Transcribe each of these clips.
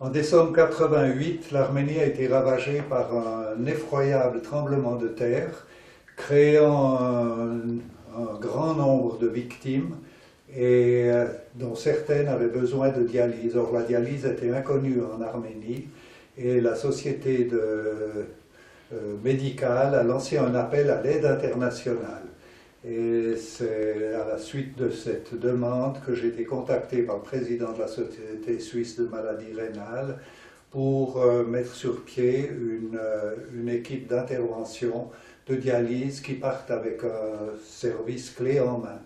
En décembre 88, l'Arménie a été ravagée par un effroyable tremblement de terre, créant un grand nombre de victimes, et dont certaines avaient besoin de dialyse. Or, la dialyse était inconnue en Arménie, et la société médicale a lancé un appel à l'aide internationale. Et c'est à la suite de cette demande que j'ai été contacté par le président de la Société suisse de maladies rénales pour mettre sur pied une équipe d'intervention de dialyse qui parte avec un service clé en main.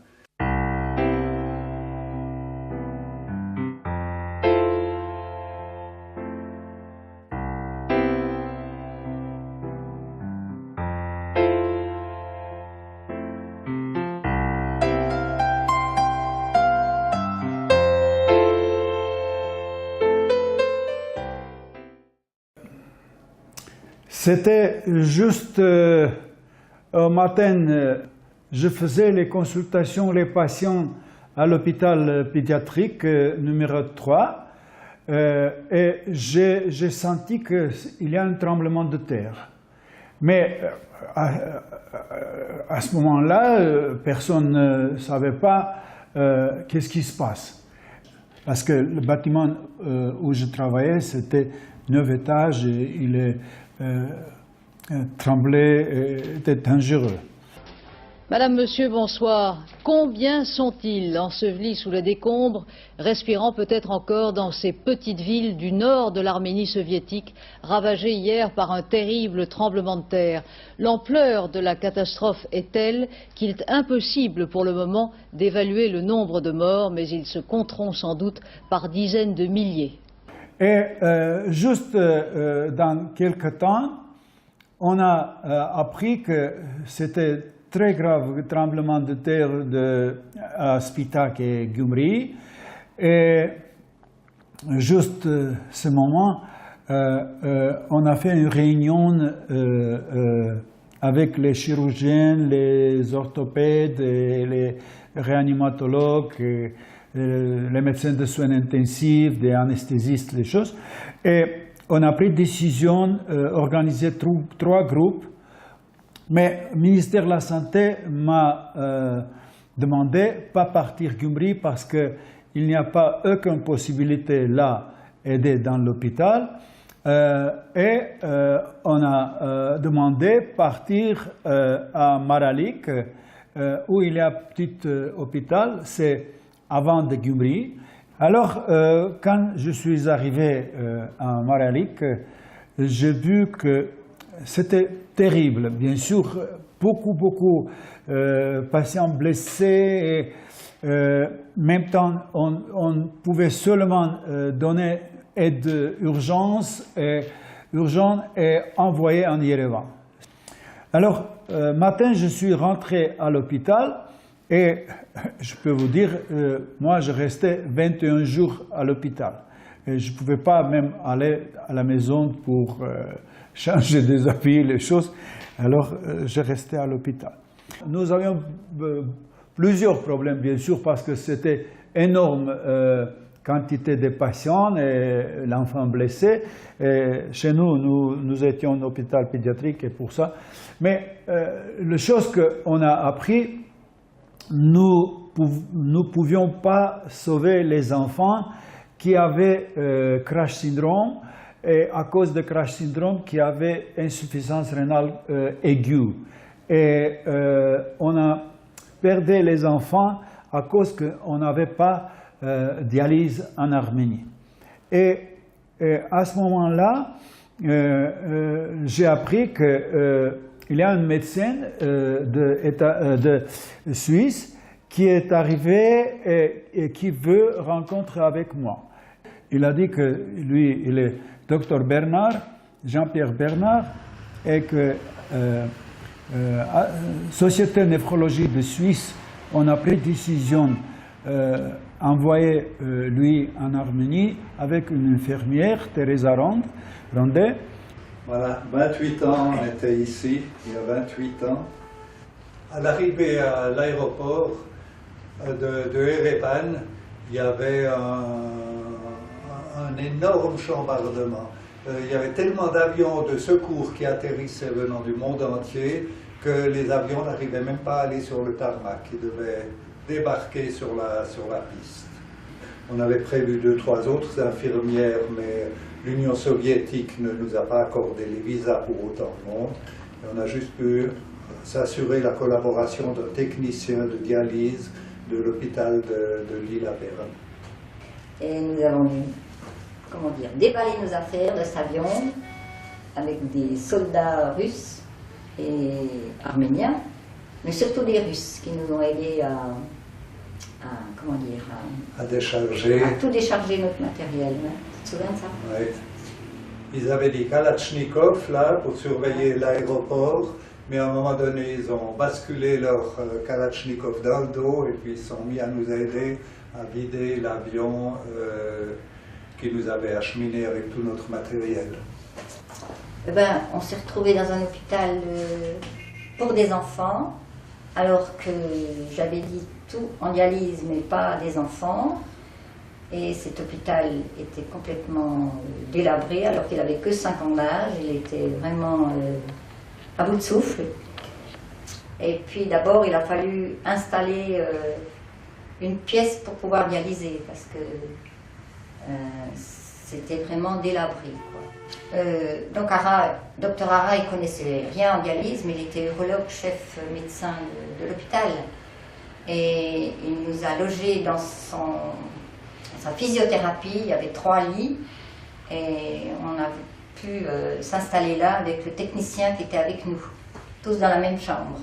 C'était juste un matin, je faisais les consultations, les patients à l'hôpital pédiatrique numéro 3 et j'ai senti qu'il y a un tremblement de terre. Mais à ce moment-là, personne ne savait pas qu'est-ce qui se passe. Parce que le bâtiment où je travaillais, c'était 9 étages et il est tremblait, était dangereux. Madame, Monsieur, bonsoir. Combien sont-ils ensevelis sous les décombres, respirant peut-être encore dans ces petites villes du nord de l'Arménie soviétique, ravagées hier par un terrible tremblement de terre? L'ampleur de la catastrophe est telle qu'il est impossible pour le moment d'évaluer le nombre de morts, mais ils se compteront sans doute par dizaines de milliers. Et juste dans quelques temps, on a appris que c'était très grave tremblement de terre à Spitak et Gyumri. Et juste ce moment, on a fait une réunion avec les chirurgiens, les orthopèdes, et les réanimatologues, les médecins de soins intensifs, des anesthésistes, les choses. Et on a pris décision d'organiser 3 groupes. Mais le ministère de la Santé m'a demandé de ne pas partir Gyumri parce qu'il n'y a pas aucune possibilité là d'aider dans l'hôpital. Et on a demandé de partir à Maralik, où il y a un petit hôpital, c'est avant de Gyumri. Alors, quand je suis arrivé à Maralik, j'ai vu que c'était terrible. Bien sûr, beaucoup de patients blessés. Et, en même temps, on pouvait seulement donner aide urgente et envoyer en Yerevan. Alors, matin, je suis rentré à l'hôpital. Et je peux vous dire, moi je restais 21 jours à l'hôpital. Et je ne pouvais pas même aller à la maison pour changer des habits, les choses. Alors je restais à l'hôpital. Nous avions plusieurs problèmes, bien sûr, parce que c'était énorme quantité de patients et l'enfant blessé. Et chez nous étions un hôpital pédiatrique et pour ça. Mais la chose qu'on a appris, nous ne pouvions pas sauver les enfants qui avaient crash syndrome et à cause de crash syndrome qui avaient insuffisance rénale aiguë. Et on a perdu les enfants à cause qu'on n'avait pas dialyse en Arménie. Et à ce moment-là, j'ai appris que il y a un médecin de Suisse qui est arrivé et qui veut rencontrer avec moi. Il a dit que lui, il est docteur Bernard, Jean-Pierre Bernard, et que Société Néphrologie de Suisse, on a pris décision d'envoyer lui en Arménie avec une infirmière, Teresa Rondet. Voilà, 28 ans, on était ici, il y a 28 ans. À l'arrivée à l'aéroport de Erevan, il y avait un énorme chambardement. Il y avait tellement d'avions de secours qui atterrissaient venant du monde entier que les avions n'arrivaient même pas à aller sur le tarmac. Ils devaient débarquer sur la piste. On avait prévu 2 ou 3 autres infirmières, mais l'Union soviétique ne nous a pas accordé les visas pour autant de monde. Et on a juste pu s'assurer la collaboration d'un technicien de dialyse de l'hôpital de Lille-à-Berne. Et nous avons dû, comment dire, déballer nos affaires de cet avion avec des soldats russes et arméniens, mais surtout des Russes qui nous ont aidés comment dire, à décharger. À tout décharger notre matériel. Hein. Tu te souviens de ça? Oui. Ils avaient des Kalachnikov là pour surveiller l'aéroport, mais à un moment donné, ils ont basculé leur Kalachnikov dans le dos et puis ils sont mis à nous aider à vider l'avion qui nous avait acheminé avec tout notre matériel. Eh ben, on s'est retrouvés dans un hôpital pour des enfants, alors que j'avais dit tout en dialyse, mais pas des enfants. Et cet hôpital était complètement délabré, alors qu'il n'avait que 5 ans d'âge. Il était vraiment à bout de souffle. Et puis d'abord, il a fallu installer une pièce pour pouvoir dialyser, parce que c'était vraiment délabré, quoi. Donc Dr Ara, il connaissait rien en dialyse, mais il était urologue, chef médecin de l'hôpital. Et il nous a logés dans sa physiothérapie. Il y avait 3 lits et on a pu s'installer là avec le technicien qui était avec nous, tous dans la même chambre.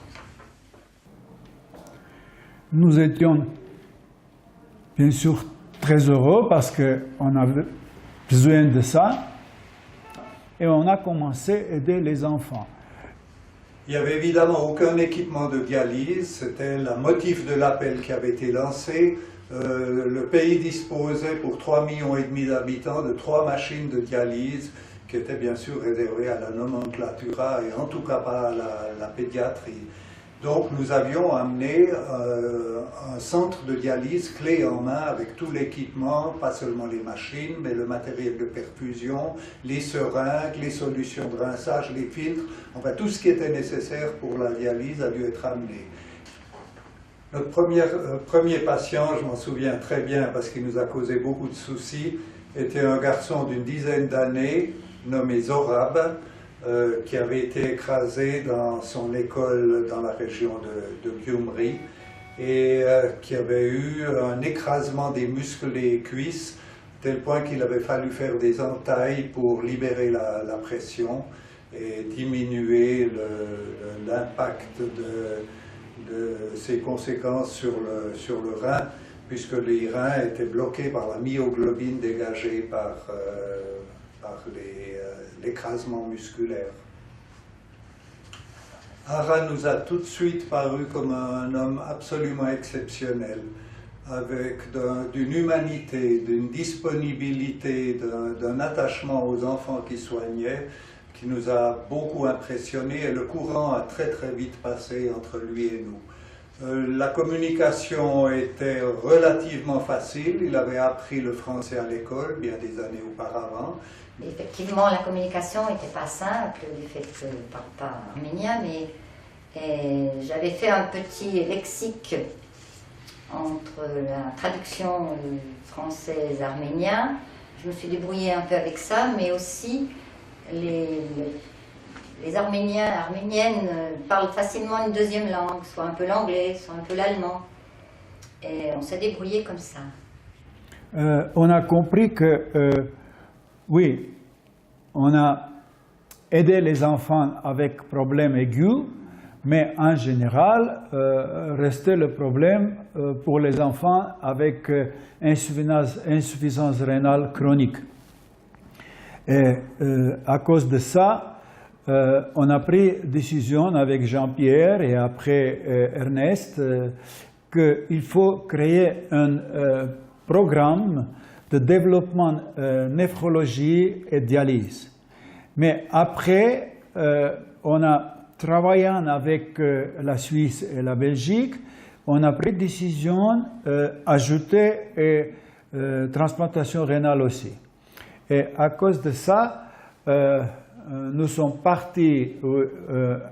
Nous étions bien sûr très heureux parce qu'on avait besoin de ça et on a commencé à aider les enfants. Il n'y avait évidemment aucun équipement de dialyse, c'était le motif de l'appel qui avait été lancé. Le pays disposait pour 3,5 millions d'habitants de 3 machines de dialyse qui étaient bien sûr réservées à la nomenclatura et en tout cas pas à la pédiatrie. Donc nous avions amené un centre de dialyse clé en main avec tout l'équipement, pas seulement les machines, mais le matériel de perfusion, les seringues, les solutions de rinçage, les filtres, enfin tout ce qui était nécessaire pour la dialyse a dû être amené. Notre premier patient, je m'en souviens très bien parce qu'il nous a causé beaucoup de soucis, était un garçon d'une dizaine d'années nommé Zorab, qui avait été écrasé dans son école dans la région de Gyumri et qui avait eu un écrasement des muscles des cuisses, tel point qu'il avait fallu faire des entailles pour libérer la pression et diminuer l'impact de ses conséquences sur le rein, puisque les reins étaient bloqués par la myoglobine dégagée par l'écrasement musculaire. Ara nous a tout de suite paru comme un homme absolument exceptionnel, avec d'une humanité, d'une disponibilité, d'un attachement aux enfants qu'il soignait, qui nous a beaucoup impressionnés, et le courant a très très vite passé entre lui et nous. La communication était relativement facile, il avait appris le français à l'école bien des années auparavant. Effectivement, la communication n'était pas simple du fait que je ne parle pas arménien, mais j'avais fait un petit lexique entre la traduction française-arménien. Je me suis débrouillée un peu avec ça, mais aussi les Arméniens et Arméniennes parlent facilement une deuxième langue, soit un peu l'anglais, soit un peu l'allemand. Et on s'est débrouillé comme ça. On a compris que, oui, on a aidé les enfants avec problèmes aigus, mais en général, restait le problème pour les enfants avec insuffisance rénale chronique. Et à cause de ça, on a pris décision avec Jean-Pierre et après Ernest qu'il faut créer un programme de développement néphrologie et dialyse. Mais après, on a travaillé avec la Suisse et la Belgique, on a pris décision d'ajouter transplantation rénale aussi. Et à cause de ça, nous sommes partis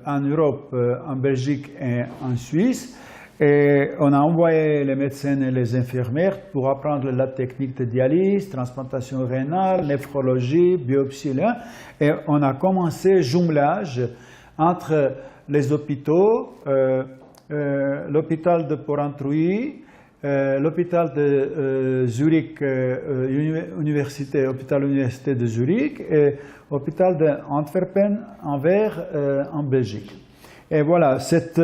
en Europe, en Belgique et en Suisse. Et on a envoyé les médecins et les infirmières pour apprendre la technique de dialyse, transplantation rénale, néphrologie, biopsie. Et on a commencé jumelage entre les hôpitaux, l'hôpital de Porrentruy, l'hôpital de Zurich, hôpital université de Zurich et l'hôpital d'Antwerpen, Anvers, en Belgique. Et voilà, cette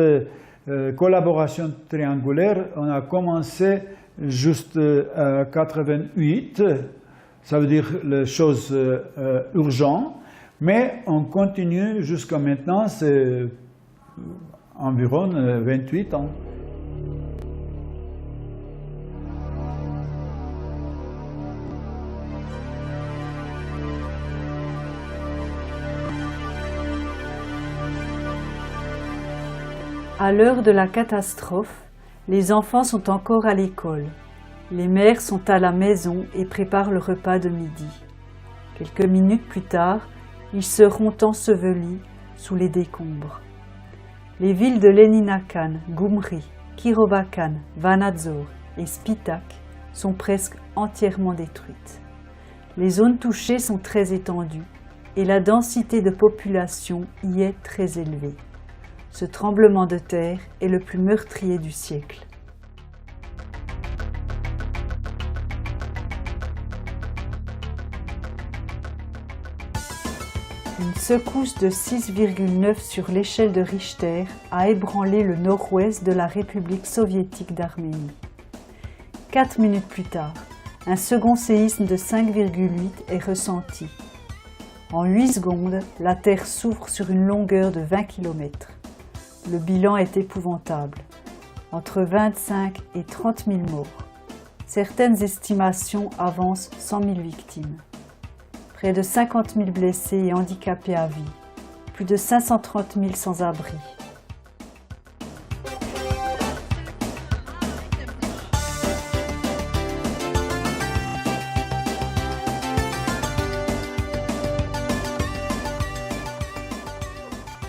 collaboration triangulaire, on a commencé juste en 88, ça veut dire les choses urgentes, mais on continue jusqu'à maintenant, c'est environ 28 ans. À l'heure de la catastrophe, les enfants sont encore à l'école. Les mères sont à la maison et préparent le repas de midi. Quelques minutes plus tard, ils seront ensevelis sous les décombres. Les villes de Leninakan, Gyumri, Kirovakan, Vanadzor et Spitak sont presque entièrement détruites. Les zones touchées sont très étendues et la densité de population y est très élevée. Ce tremblement de terre est le plus meurtrier du siècle. Une secousse de 6,9 sur l'échelle de Richter a ébranlé le nord-ouest de la République soviétique d'Arménie. 4 minutes plus tard, un second séisme de 5,8 est ressenti. En 8 secondes, la Terre s'ouvre sur une longueur de 20 km. Le bilan est épouvantable, entre 25 et 30 000 morts. Certaines estimations avancent 100 000 victimes. Près de 50 000 blessés et handicapés à vie, plus de 530 000 sans-abri.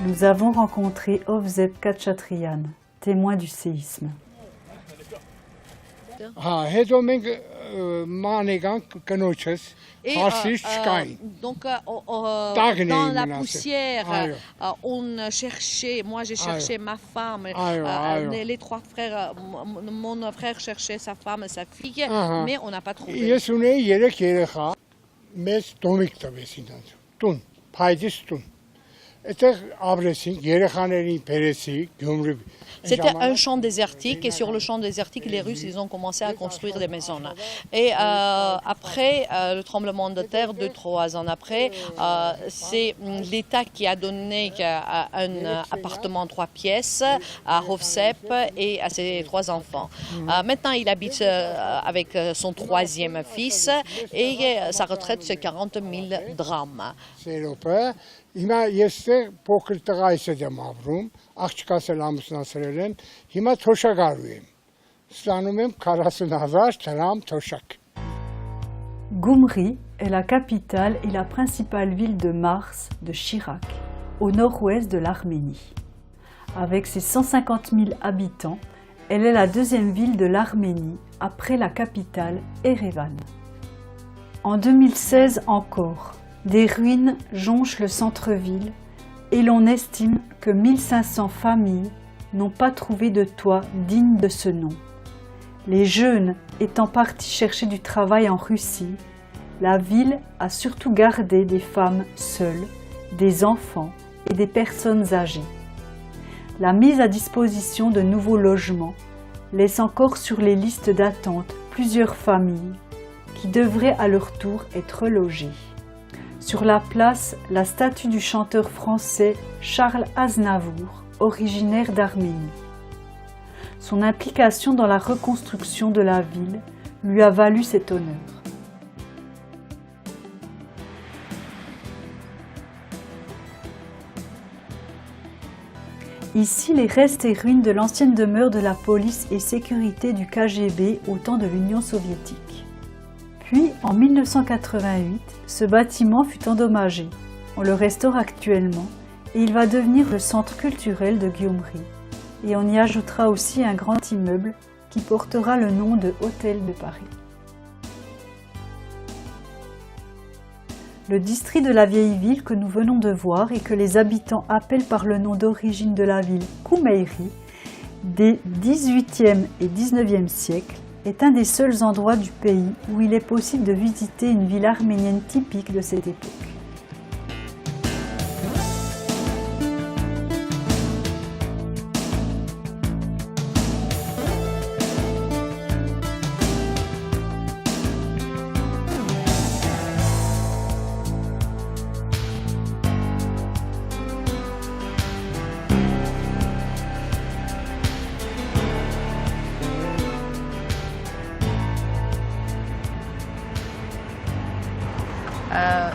Nous avons rencontré Ovzeb Khatchatrian, témoin du séisme. Et donc dans la poussière, on cherchait, moi j'ai cherché ma femme, les 3 frères, mon frère cherchait sa femme et sa fille, mais on n'a pas trouvé. C'était un champ désertique et sur le champ désertique, les Russes ils ont commencé à construire des maisons. Et après le tremblement de terre, 2-3 ans après, c'est l'État qui a donné un appartement 3 pièces à Hovsep et à ses 3 enfants. Maintenant, il habite avec son 3e fils et sa retraite c'est 40 000 drams. Հիմա ես փոքր տղայիս եմ ապրում, աղջկաս էլ ամուսնացրել են, հիմա թոշակարու եմ, ստանում եմ 40,000 դրամ թոշակ. Gyumri est la capitale et la principale ville de Mars de Chirac, au nord-ouest de l'Arménie. Avec ses 150 000 habitants, elle est la 2e ville de l'Arménie après la capitale Erevan. En 2016 encore, des ruines jonchent le centre-ville et l'on estime que 1500 familles n'ont pas trouvé de toit digne de ce nom. Les jeunes étant partis chercher du travail en Russie, la ville a surtout gardé des femmes seules, des enfants et des personnes âgées. La mise à disposition de nouveaux logements laisse encore sur les listes d'attente plusieurs familles qui devraient à leur tour être logées. Sur la place, la statue du chanteur français Charles Aznavour, originaire d'Arménie. Son implication dans la reconstruction de la ville lui a valu cet honneur. Ici, les restes et ruines de l'ancienne demeure de la police et sécurité du KGB au temps de l'Union soviétique. Puis, en 1988, ce bâtiment fut endommagé. On le restaure actuellement et il va devenir le centre culturel de Gyumri. Et on y ajoutera aussi un grand immeuble qui portera le nom de Hôtel de Paris. Le district de la vieille ville que nous venons de voir et que les habitants appellent par le nom d'origine de la ville Kumeiri, des 18e et 19e siècles, est un des seuls endroits du pays où il est possible de visiter une ville arménienne typique de cette époque.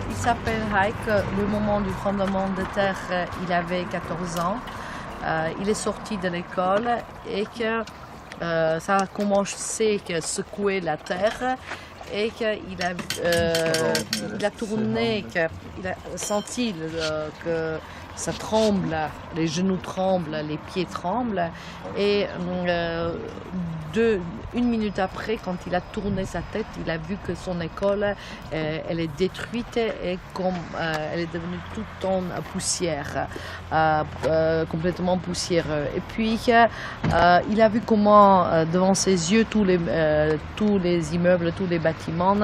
Il s'appelle Haik. Le moment du tremblement de terre, il avait 14 ans. Il est sorti de l'école et que ça a commencé à secouer la terre et qu'il a tourné, qu'il a senti que ça tremble, les genoux tremblent, les pieds tremblent. Et une minute après, quand il a tourné sa tête, il a vu que son école, elle est détruite et elle est devenue toute en poussière, complètement poussiéreux. Et puis, il a vu comment, devant ses yeux, tous les immeubles, tous les bâtiments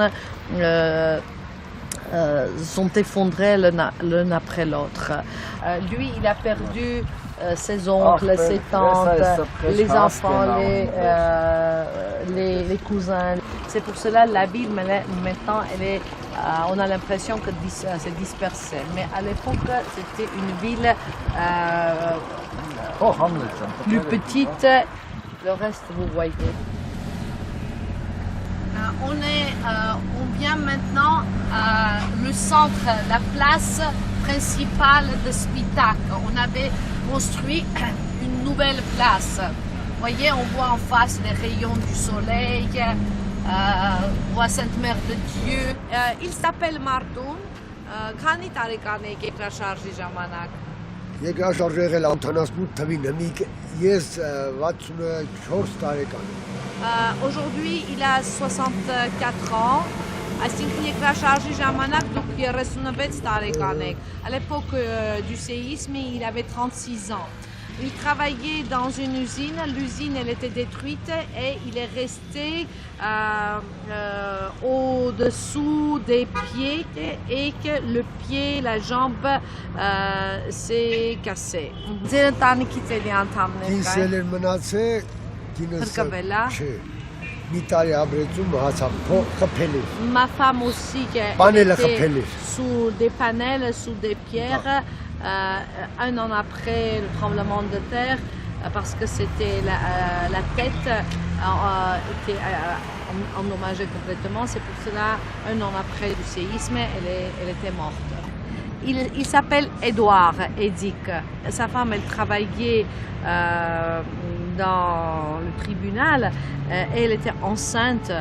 sont effondrés l'un après l'autre. Lui, il a perdu ses oncles, ses tantes, les enfants, les cousins. C'est pour cela que la ville, maintenant, on a l'impression que c'est dispersé. Mais à l'époque, c'était une ville plus petite. Le reste, vous voyez. On vient maintenant à le centre, la place principale de Spitak. On avait construit une nouvelle place. Vous voyez, on voit en face les rayons du soleil, on voit Sainte Mère de Dieu. Il s'appelle Mardoun. Քանի տարեկան եք երկրաշարժի ժամանակ? Երկրաշարժը եղել 78 թվին, ես 64 տարեկան եմ։ Aujourd'hui, il a 64 ans. Այսինքն երկրաշարժի ժամանակ դուք 36 տարեկան եք. À l'époque du séisme, il avait 36 ans. Il travaillait dans une usine. L'usine, elle était détruite et il est resté au-dessous des pieds et que le pied, la jambe s'est cassé. Ma femme aussi qui était sous des panels, sous des pierres, un an après le tremblement de terre, parce que c'était la tête était endommagée complètement. C'est pour cela, un an après le séisme, elle était morte. Il s'appelle Edouard, Edik. Sa femme, elle travaillait dans le tribunal et elle était enceinte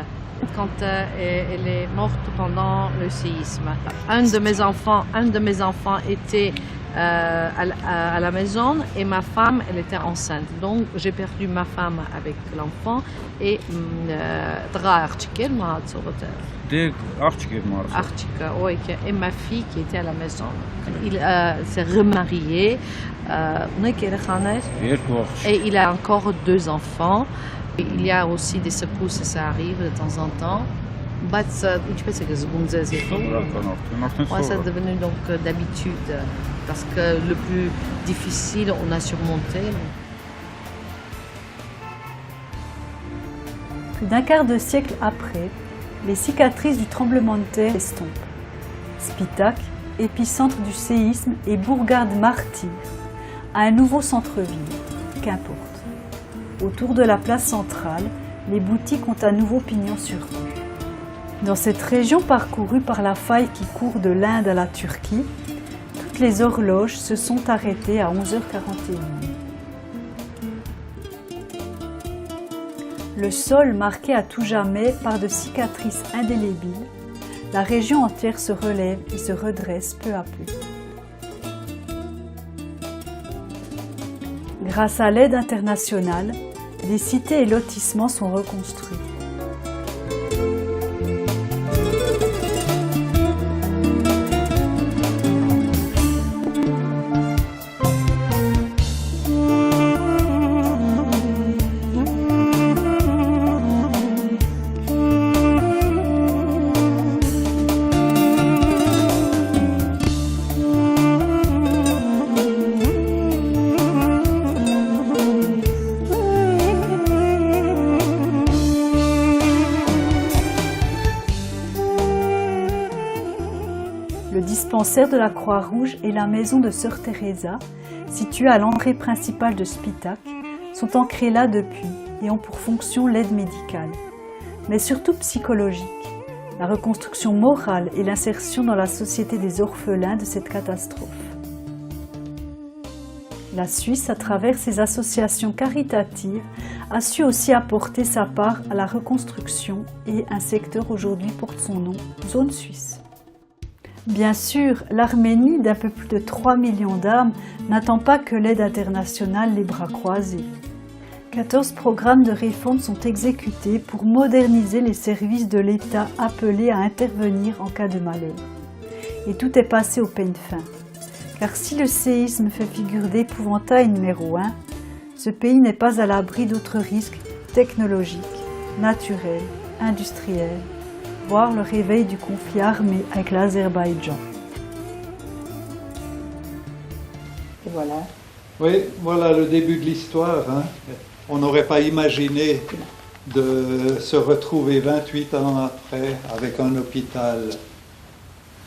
quand elle est morte pendant le séisme. Un de mes enfants était à la maison et ma femme, elle était enceinte. Donc j'ai perdu ma femme avec l'enfant et et ma fille qui était à la maison. Il s'est remarié et il a encore 2 enfants. Il y a aussi des secousses, ça arrive de temps en temps. Ça est devenu donc d'habitude parce que le plus difficile, on a surmonté. Plus d'un quart de siècle après, les cicatrices du tremblement de terre estompent. Spitak, épicentre du séisme, et bourgade martyre, a un nouveau centre-ville, qu'importe. Autour de la place centrale, les boutiques ont à nouveau pignon sur rue. Dans cette région parcourue par la faille qui court de l'Inde à la Turquie, toutes les horloges se sont arrêtées à 11h41. Le sol marqué à tout jamais par de cicatrices indélébiles, la région entière se relève et se redresse peu à peu. Grâce à l'aide internationale, des cités et lotissements sont reconstruits. Le dispensaire de la Croix-Rouge et la maison de Sœur Teresa, située à l'entrée principale de Spitak, sont ancrés là depuis et ont pour fonction l'aide médicale, mais surtout psychologique, la reconstruction morale et l'insertion dans la société des orphelins de cette catastrophe. La Suisse, à travers ses associations caritatives, a su aussi apporter sa part à la reconstruction et un secteur aujourd'hui porte son nom, Zone Suisse. Bien sûr, l'Arménie, d'un peu plus de 3 millions d'âmes, n'attend pas que l'aide internationale les bras croisés. 14 programmes de réforme sont exécutés pour moderniser les services de l'État appelés à intervenir en cas de malheur. Et tout est passé au peigne fin. Car si le séisme fait figure d'épouvantail numéro 1, ce pays n'est pas à l'abri d'autres risques technologiques, naturels, industriels, voire le réveil du conflit armé avec l'Azerbaïdjan. Et voilà. Oui, voilà le début de l'histoire. Hein. On n'aurait pas imaginé de se retrouver 28 ans après avec un hôpital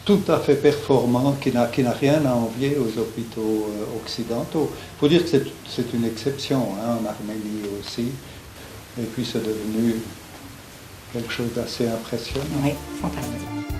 tout à fait performant qui n'a rien à envier aux hôpitaux occidentaux. Il faut dire que c'est une exception hein, en Arménie aussi. Et puis c'est devenu quelque chose d'assez impressionnant. Oui, fantastique.